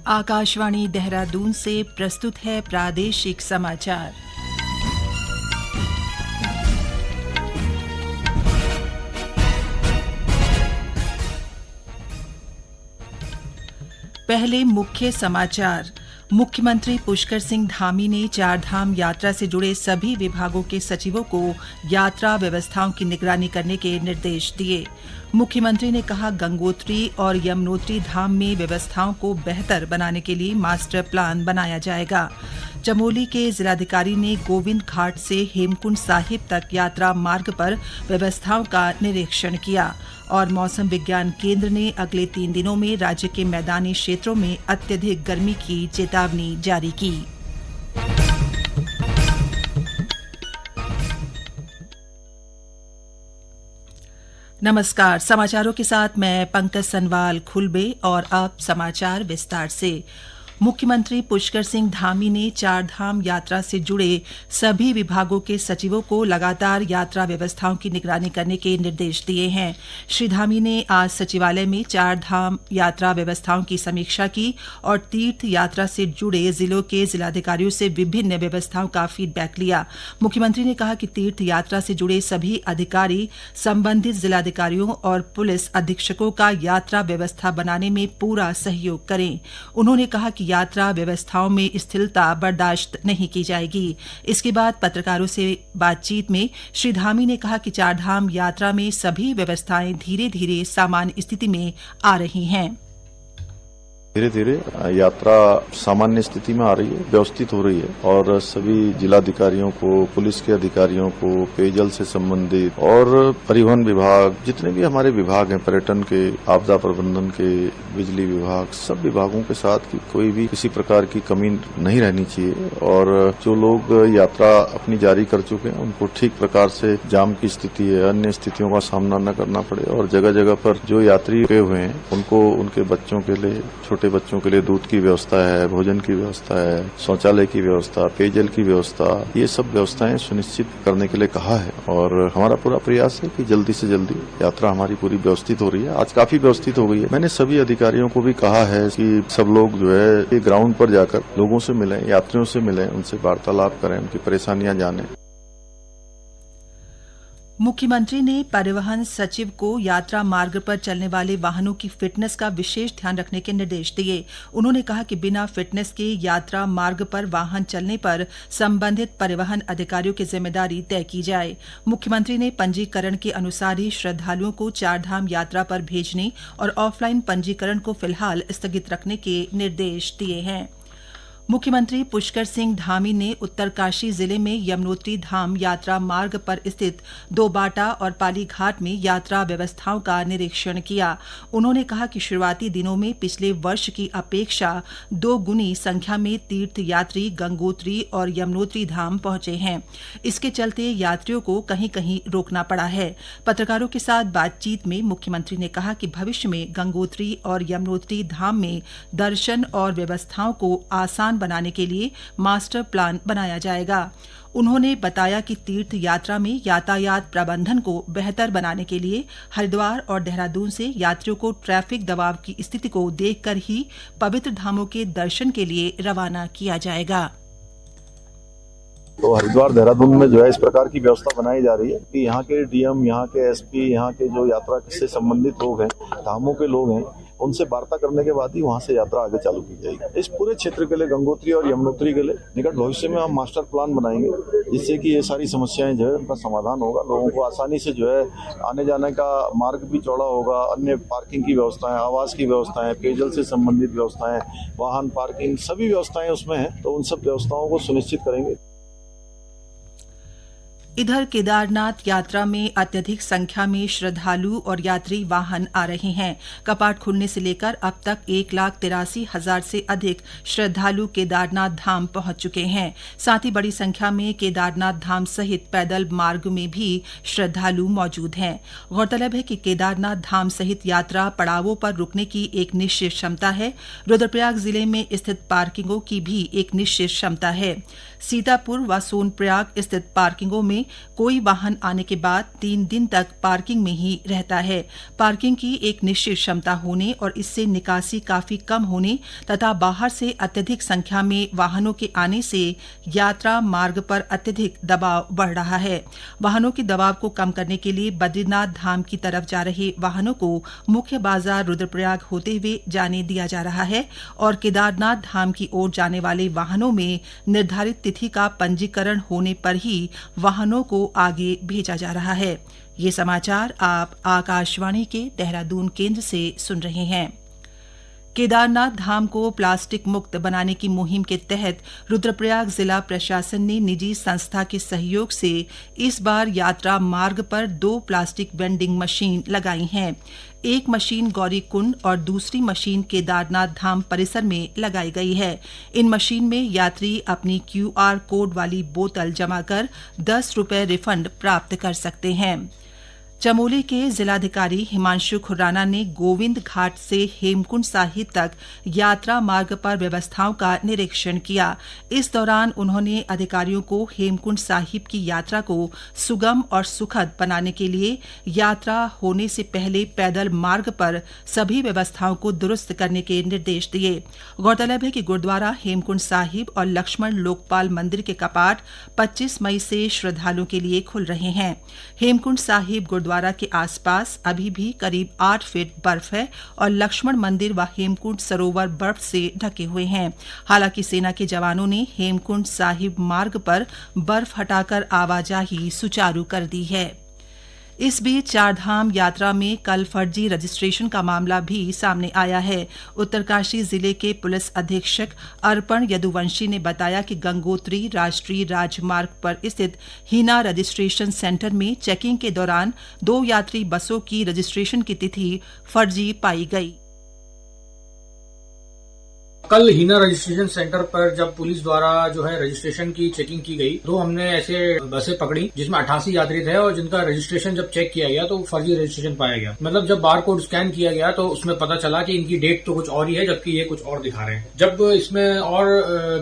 आकाशवाणी देहरादून से प्रस्तुत है प्रादेशिक समाचार। पहले मुख्य समाचार। मुख्यमंत्री पुष्कर सिंह धामी ने चारधाम यात्रा से जुड़े सभी विभागों के सचिवों को यात्रा व्यवस्थाओं की निगरानी करने के निर्देश दिए। मुख्यमंत्री ने कहा, गंगोत्री और यमुनोत्री धाम में व्यवस्थाओं को बेहतर बनाने के लिए मास्टर प्लान बनाया जाएगा। चमोली के जिलाधिकारी ने गोविंद घाट से हेमकुंड साहिब तक यात्रा मार्ग पर व्यवस्थाओं का निरीक्षण किया। और मौसम विज्ञान केंद्र ने अगले 3 दिनों में राज्य के मैदानी क्षेत्रों में अत्यधिक गर्मी की चेतावनी जारी की। नमस्कार, समाचारों के साथ मैं पंकज सनवाल खुलबे। और अब समाचार विस्तार से। मुख्यमंत्री पुष्कर सिंह धामी ने चारधाम यात्रा से जुड़े सभी विभागों के सचिवों को लगातार यात्रा व्यवस्थाओं की निगरानी करने के निर्देश दिए हैं। श्री धामी ने आज सचिवालय में चारधाम यात्रा व्यवस्थाओं की समीक्षा की और तीर्थ यात्रा से जुड़े जिलों के जिलाधिकारियों से विभिन्न व्यवस्थाओं का फीडबैक लिया। मुख्यमंत्री ने कहा कि तीर्थ यात्रा से जुड़े सभी अधिकारी संबंधित जिलाधिकारियों और पुलिस अधीक्षकों का यात्रा व्यवस्था बनाने में पूरा सहयोग करें। उन्होंने कहा कि यात्रा व्यवस्थाओं में स्थिरता बर्दाश्त नहीं की जाएगी। इसके बाद पत्रकारों से बातचीत में श्री धामी ने कहा कि चारधाम यात्रा में सभी व्यवस्थाएं धीरे धीरे सामान्य स्थिति में आ रही हैं। धीरे धीरे यात्रा सामान्य स्थिति में आ रही है, व्यवस्थित हो रही है और सभी जिलाधिकारियों को, पुलिस के अधिकारियों को, पेयजल से संबंधित और परिवहन विभाग, जितने भी हमारे विभाग हैं, पर्यटन के, आपदा प्रबंधन के, बिजली विभाग, सब विभागों के साथ कोई भी किसी प्रकार की कमी नहीं रहनी चाहिए। और जो लोग यात्रा अपनी जारी कर चुके हैं उनको ठीक प्रकार से जाम की स्थिति है, अन्य स्थितियों का सामना न करना पड़े। और जगह जगह पर जो यात्री रुके हुए हैं उनको उनके बच्चों के लिए, छोटे बच्चों के लिए दूध की व्यवस्था है, भोजन की व्यवस्था है, शौचालय की व्यवस्था, पेयजल की व्यवस्था, ये सब व्यवस्थाएं सुनिश्चित करने के लिए कहा है। और हमारा पूरा प्रयास है कि जल्दी से जल्दी यात्रा हमारी पूरी व्यवस्थित हो रही है। आज काफी व्यवस्थित हो गई है। मैंने सभी अधिकारियों को भी कहा है कि सब लोग जो है ग्राउंड पर जाकर लोगों से मिलें, यात्रियों से मिलें, उनसे वार्तालाप करें, उनकी परेशानियां जानें। मुख्यमंत्री ने परिवहन सचिव को यात्रा मार्ग पर चलने वाले वाहनों की फिटनेस का विशेष ध्यान रखने के निर्देश दिए। उन्होंने कहा कि बिना फिटनेस के यात्रा मार्ग पर वाहन चलने पर संबंधित परिवहन अधिकारियों की जिम्मेदारी तय की जाए। मुख्यमंत्री ने पंजीकरण के अनुसार ही श्रद्धालुओं को चारधाम यात्रा पर भेजने और ऑफलाइन पंजीकरण को फिलहाल स्थगित रखने के निर्देश दिए हैं। मुख्यमंत्री पुष्कर सिंह धामी ने उत्तरकाशी जिले में यमुनोत्री धाम यात्रा मार्ग पर स्थित दोबाटा और पाली घाट में यात्रा व्यवस्थाओं का निरीक्षण किया। उन्होंने कहा कि शुरुआती दिनों में पिछले वर्ष की अपेक्षा 2 गुनी संख्या में तीर्थ यात्री गंगोत्री और यमुनोत्री धाम पहुंचे हैं। इसके चलते यात्रियों को कहीं कहीं रोकना पड़ा है। पत्रकारों के साथ बातचीत में मुख्यमंत्री ने कहा कि भविष्य में गंगोत्री और यमुनोत्री धाम में दर्शन और व्यवस्थाओं को आसान बनाने के लिए मास्टर प्लान बनाया जाएगा। उन्होंने बताया कि तीर्थ यात्रा में यातायात प्रबंधन को बेहतर बनाने के लिए हरिद्वार और देहरादून से यात्रियों को ट्रैफिक दबाव की स्थिति को देखकर ही पवित्र धामों के दर्शन के लिए रवाना किया जाएगा। तो हरिद्वार देहरादून में जो है इस प्रकार की व्यवस्था बनाई जा रही है कि यहाँ के डीएम, यहाँ के एसपी, यहाँ के जो यात्रा से संबंधित लोग हैं, धामों के लोग हैं, उनसे वार्ता करने के बाद ही वहाँ से यात्रा आगे चालू की जाएगी। इस पूरे क्षेत्र के लिए, गंगोत्री और यमुनोत्री के लिए निकट भविष्य में हम मास्टर प्लान बनाएंगे, जिससे कि ये सारी समस्याएं जो है उनका समाधान होगा। लोगों को आसानी से जो है आने जाने का मार्ग भी चौड़ा होगा। अन्य पार्किंग की व्यवस्थाएं, आवास की व्यवस्थाएं, पेयजल से संबंधित व्यवस्थाएं, वाहन पार्किंग, सभी व्यवस्थाएं उसमें हैं। तो उन सब व्यवस्थाओं को सुनिश्चित करेंगे। इधर केदारनाथ यात्रा में अत्यधिक संख्या में श्रद्धालु और यात्री वाहन आ रहे हैं। कपाट खुलने से लेकर अब तक 1,83,000 से अधिक श्रद्धालु केदारनाथ धाम पहुंच चुके हैं। साथ ही बड़ी संख्या में केदारनाथ धाम सहित पैदल मार्ग में भी श्रद्धालु मौजूद हैं। गौरतलब है कि केदारनाथ धाम सहित यात्रा पड़ावों पर रुकने की एक निश्चित क्षमता है। रुद्रप्रयाग जिले में स्थित पार्किंगों की भी एक निश्चित क्षमता है। सीतापुर व सोनप्रयाग स्थित पार्किंगों में कोई वाहन आने के बाद 3 दिन तक पार्किंग में ही रहता है। पार्किंग की एक निश्चित क्षमता होने और इससे निकासी काफी कम होने तथा बाहर से अत्यधिक संख्या में वाहनों के आने से यात्रा मार्ग पर अत्यधिक दबाव बढ़ रहा है। वाहनों के दबाव को कम करने के लिए बद्रीनाथ धाम की तरफ जा रहे वाहनों को मुख्य बाजार रुद्रप्रयाग होते हुए जाने दिया जा रहा है और केदारनाथ धाम की ओर जाने वाले वाहनों में निर्धारित तिथि का पंजीकरण होने पर ही वाहनों को आगे भेजा जा रहा है। ये समाचार आप आकाशवाणी के देहरादून केंद्र से सुन रहे हैं। केदारनाथ धाम को प्लास्टिक मुक्त बनाने की मुहिम के तहत रुद्रप्रयाग जिला प्रशासन ने निजी संस्था के सहयोग से इस बार यात्रा मार्ग पर 2 प्लास्टिक वेंडिंग मशीन लगाई हैं। एक मशीन गौरीकुंड और दूसरी मशीन केदारनाथ धाम परिसर में लगाई गई है। इन मशीन में यात्री अपनी QR कोड वाली बोतल जमा कर 10 रुपये रिफंड प्राप्त कर सकते हैं। चमोली के जिलाधिकारी हिमांशु खुराना ने गोविंद घाट से हेमकुंड साहिब तक यात्रा मार्ग पर व्यवस्थाओं का निरीक्षण किया। इस दौरान उन्होंने अधिकारियों को हेमकुंड साहिब की यात्रा को सुगम और सुखद बनाने के लिए यात्रा होने से पहले पैदल मार्ग पर सभी व्यवस्थाओं को दुरुस्त करने के निर्देश दिए। गौरतलब है कि गुरुद्वारा हेमकुंड साहिब और लक्ष्मण लोकपाल मंदिर के कपाट 25 मई से श्रद्धालुओं के लिए खुल रहे हैं। हेमकुंड साहिब गुरुद्वारा के आसपास अभी भी करीब 8 फीट बर्फ है और लक्ष्मण मंदिर व हेमकुंड सरोवर बर्फ से ढके हुए हैं। हालांकि सेना के जवानों ने हेमकुंड साहिब मार्ग पर बर्फ हटाकर आवाजाही सुचारू कर दी है। इस बीच चारधाम यात्रा में कल फर्जी रजिस्ट्रेशन का मामला भी सामने आया है। उत्तरकाशी जिले के पुलिस अधीक्षक अर्पण यदुवंशी ने बताया कि गंगोत्री राष्ट्रीय राजमार्ग पर स्थित हीना रजिस्ट्रेशन सेंटर में चेकिंग के दौरान 2 यात्री बसों की रजिस्ट्रेशन की तिथि फर्जी पाई गई। कल हीना रजिस्ट्रेशन सेंटर पर जब पुलिस द्वारा जो है रजिस्ट्रेशन की चेकिंग की गई तो हमने ऐसे बसें पकड़ी जिसमें 88 यात्री थे और जिनका रजिस्ट्रेशन जब चेक किया गया तो फर्जी रजिस्ट्रेशन पाया गया। मतलब जब बार कोड स्कैन किया गया तो उसमें पता चला कि इनकी डेट तो कुछ और ही है जबकि ये कुछ और दिखा रहे हैं। जब इसमें और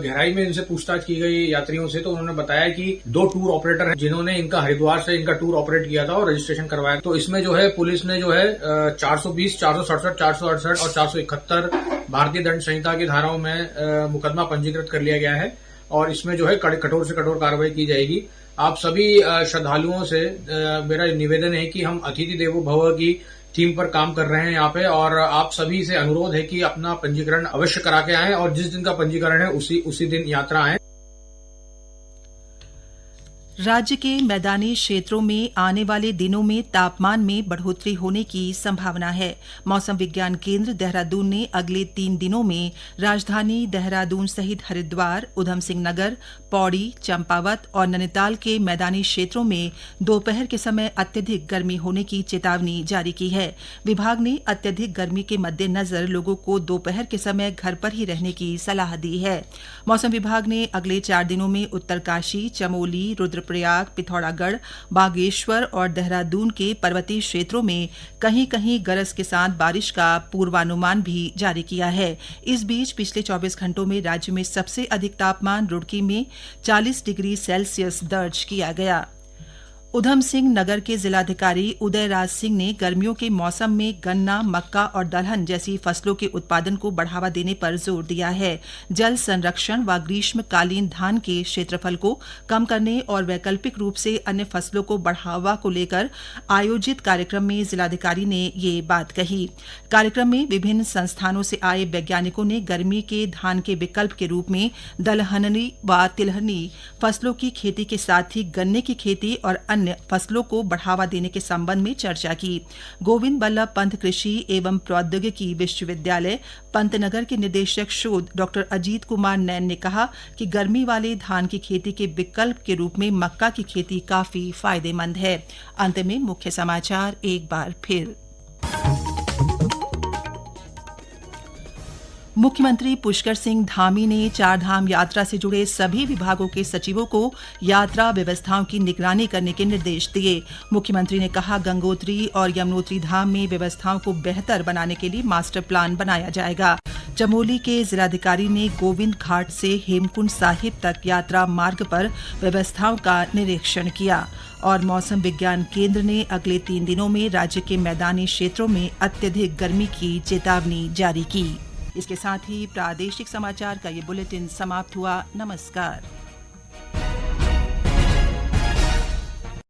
गहराई में इनसे पूछताछ की गई यात्रियों से तो उन्होंने बताया कि 2 टूर ऑपरेटर हैं जिन्होंने इनका हरिद्वार से इनका टूर ऑपरेट किया था और रजिस्ट्रेशन करवाया। तो इसमें जो है पुलिस ने जो है 420, 467, 468 और 471 भारतीय दंड संहिता की धाराओं में मुकदमा पंजीकृत कर लिया गया है और इसमें जो है कठोर से कठोर कार्रवाई की जाएगी। आप सभी श्रद्धालुओं से मेरा निवेदन है कि हम अतिथि देवो भव की थीम पर काम कर रहे हैं यहाँ पे और आप सभी से अनुरोध है कि अपना पंजीकरण अवश्य करा के आएं और जिस दिन का पंजीकरण है उसी दिन यात्रा आए। राज्य के मैदानी क्षेत्रों में आने वाले दिनों में तापमान में बढ़ोतरी होने की संभावना है। मौसम विज्ञान केंद्र देहरादून ने अगले 3 दिनों में राजधानी देहरादून सहित हरिद्वार, ऊधम सिंह नगर, पौड़ी, चंपावत और नैनीताल के मैदानी क्षेत्रों में दोपहर के समय अत्यधिक गर्मी होने की चेतावनी जारी की है। विभाग ने अत्यधिक गर्मी के मद्देनजर लोगों को दोपहर के समय घर पर ही रहने की सलाह दी है। मौसम विभाग ने अगले 4 दिनों में उत्तरकाशी, चमोली, रुद्रप्रयाग, पिथौरागढ़, बागेश्वर और देहरादून के पर्वतीय क्षेत्रों में कहीं-कहीं गरज के साथ बारिश का पूर्वानुमान भी जारी किया है। इस बीच पिछले 24 घंटों में राज्य में सबसे अधिक तापमान रुड़की में 40 डिग्री सेल्सियस दर्ज किया गया। ऊधम सिंह नगर के जिलाधिकारी उदय राज सिंह ने गर्मियों के मौसम में गन्ना, मक्का और दलहन जैसी फसलों के उत्पादन को बढ़ावा देने पर जोर दिया है। जल संरक्षण व ग्रीष्मकालीन धान के क्षेत्रफल को कम करने और वैकल्पिक रूप से अन्य फसलों को बढ़ावा को लेकर आयोजित कार्यक्रम में जिलाधिकारी ने ये बात कही। कार्यक्रम में विभिन्न संस्थानों से आए वैज्ञानिकों ने गर्मी के धान के विकल्प के रूप में दलहनी व तिलहनी फसलों की खेती के साथ ही गन्ने की खेती और अन्य फसलों को बढ़ावा देने के संबंध में चर्चा की। गोविंद बल्लभ पंत कृषि एवं प्रौद्योगिकी विश्वविद्यालय पंतनगर के निदेशक शोध डॉ अजीत कुमार नैन ने कहा कि गर्मी वाले धान की खेती के विकल्प के रूप में मक्का की खेती काफी फायदेमंद है। अंत में मुख्य समाचार एक बार फिर। मुख्यमंत्री पुष्कर सिंह धामी ने चारधाम यात्रा से जुड़े सभी विभागों के सचिवों को यात्रा व्यवस्थाओं की निगरानी करने के निर्देश दिए। मुख्यमंत्री ने कहा, गंगोत्री और यमुनोत्री धाम में व्यवस्थाओं को बेहतर बनाने के लिए मास्टर प्लान बनाया जाएगा। चमोली के जिलाधिकारी ने गोविंद घाट से हेमकुंड साहिब तक यात्रा मार्ग पर व्यवस्थाओं का निरीक्षण किया। और मौसम विज्ञान केंद्र ने अगले 3 दिनों में राज्य के मैदानी क्षेत्रों में अत्यधिक गर्मी की चेतावनी जारी की। इसके साथ ही प्रादेशिक समाचार का ये बुलेटिन समाप्त हुआ। नमस्कार।